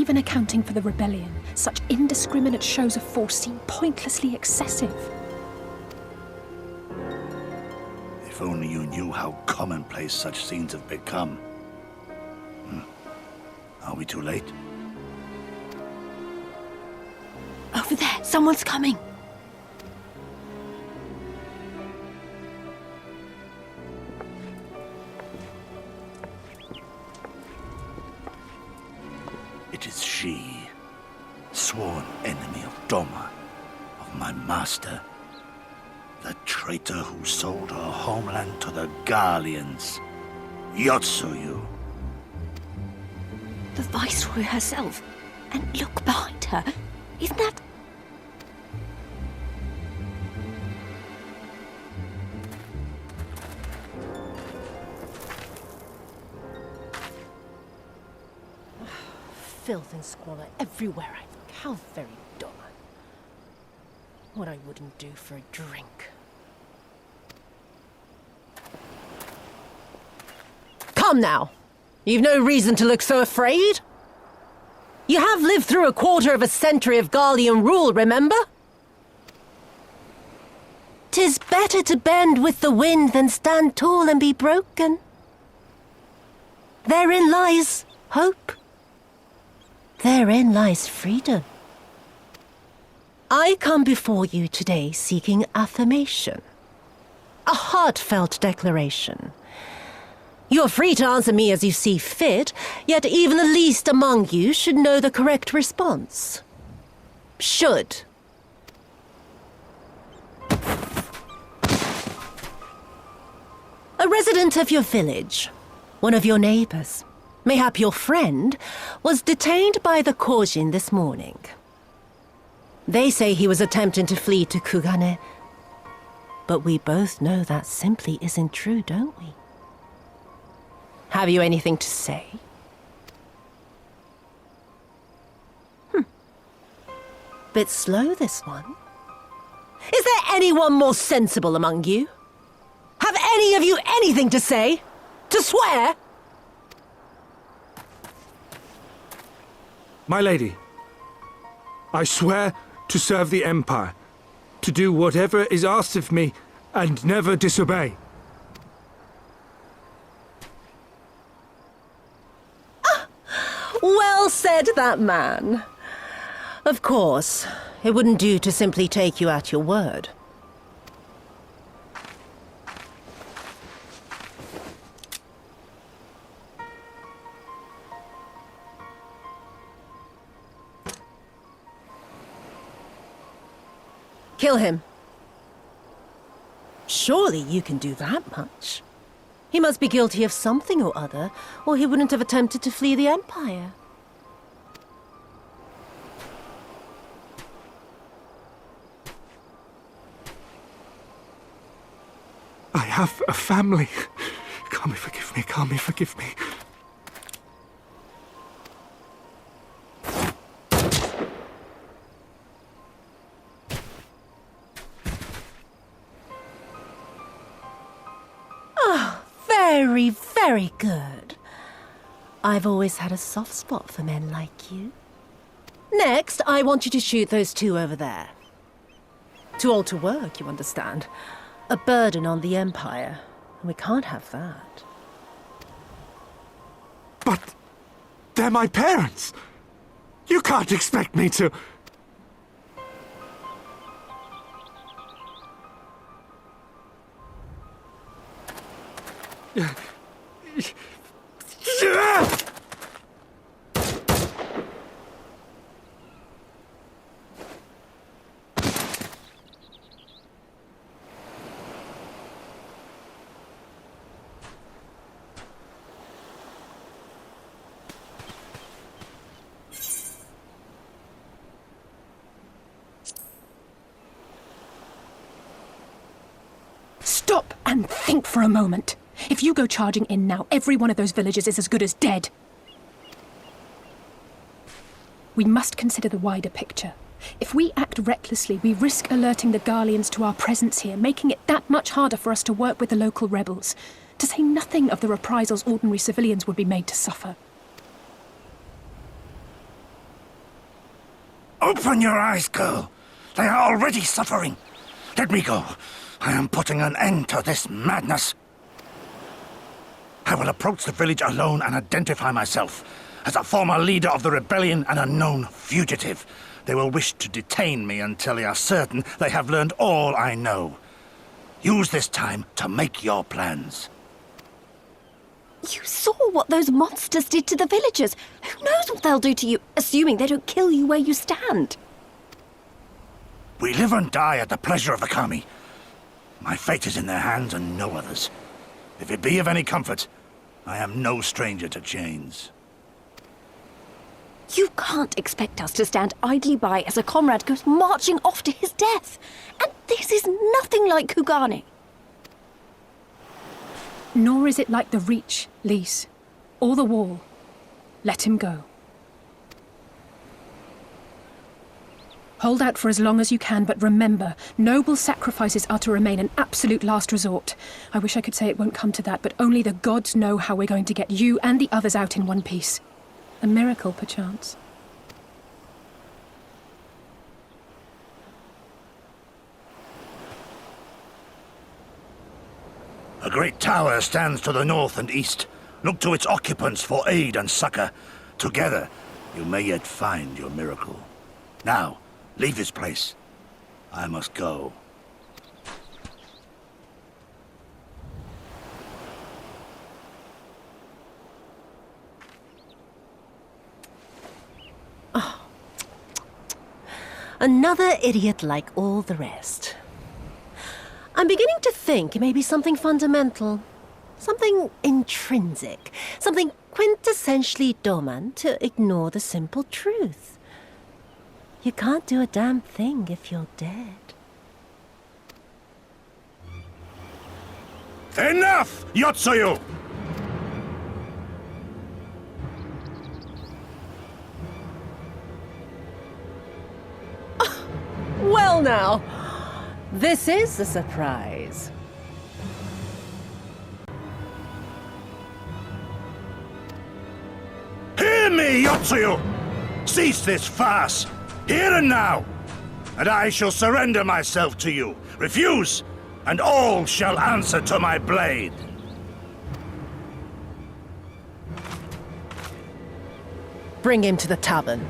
Even accounting for the rebellion, such indiscriminate shows of force seem pointlessly excessive. If only you knew how commonplace such scenes have become. Are we too late? Over there, someone's coming. It is she, sworn enemy of Doma, of my master. The traitor who sold her homeland to the Garleans. Yotsuyu. The Viceroy herself. And look behind her. Isn't that... Filth and squalor everywhere I look. How very dull. What I wouldn't do for a drink. Come now! You've no reason to look so afraid. You have lived through a quarter of a century of Garlean rule, remember? 'Tis better to bend with the wind than stand tall and be broken. Therein lies hope. Therein lies freedom. I come before you today seeking affirmation. A heartfelt declaration. You are free to answer me as you see fit, yet even the least among you should know the correct response. Should. A resident of your village, one of your neighbors, mayhap your friend, was detained by the Kojin this morning. They say he was attempting to flee to Kugane, but we both know that simply isn't true, don't we? Have you anything to say? Bit slow, this one. Is there anyone more sensible among you? Have any of you anything to say? To swear? My lady, I swear to serve the Empire, to do whatever is asked of me, and never disobey. Well said, that man. Of course, it wouldn't do to simply take you at your word. Kill him. Surely you can do that much. He must be guilty of something or other, or he wouldn't have attempted to flee the Empire. I have a family. Kami, forgive me. Kami, forgive me. Very, very good. I've always had a soft spot for men like you. Next, I want you to shoot those two over there. Too old to work, you understand. A burden on the Empire. And we can't have that. But they're my parents. You can't expect me to... Stop and think for a moment. If you go charging in now, every one of those villagers is as good as dead. We must consider the wider picture. If we act recklessly, we risk alerting the Garleans to our presence here, making it that much harder for us to work with the local rebels, to say nothing of the reprisals ordinary civilians would be made to suffer. Open your eyes, girl. They are already suffering. Let me go. I am putting an end to this madness. I will approach the village alone and identify myself as a former leader of the rebellion and a known fugitive. They will wish to detain me until they are certain they have learned all I know. Use this time to make your plans. You saw what those monsters did to the villagers. Who knows what they'll do to you, assuming they don't kill you where you stand? We live and die at the pleasure of the kami. My fate is in their hands and no others. If it be of any comfort, I am no stranger to chains. You can't expect us to stand idly by as a comrade goes marching off to his death. And this is nothing like Kugane. Nor is it like the Reach, Lise, or the Wall. Let him go. Hold out for as long as you can, but remember, noble sacrifices are to remain an absolute last resort. I wish I could say it won't come to that, but only the gods know how we're going to get you and the others out in one piece. A miracle, perchance. A great tower stands to the north and east. Look to its occupants for aid and succor. Together, you may yet find your miracle. Now, leave this place. I must go. Another idiot like all the rest. I'm beginning to think it may be something fundamental. Something intrinsic. Something quintessentially Doman to ignore the simple truth. You can't do a damn thing if you're dead. Enough, Yotsuyu! Well now, this is a surprise. Hear me, Yotsuyu! Cease this farce, here and now, and I shall surrender myself to you. Refuse, and all shall answer to my blade. Bring him to the tavern.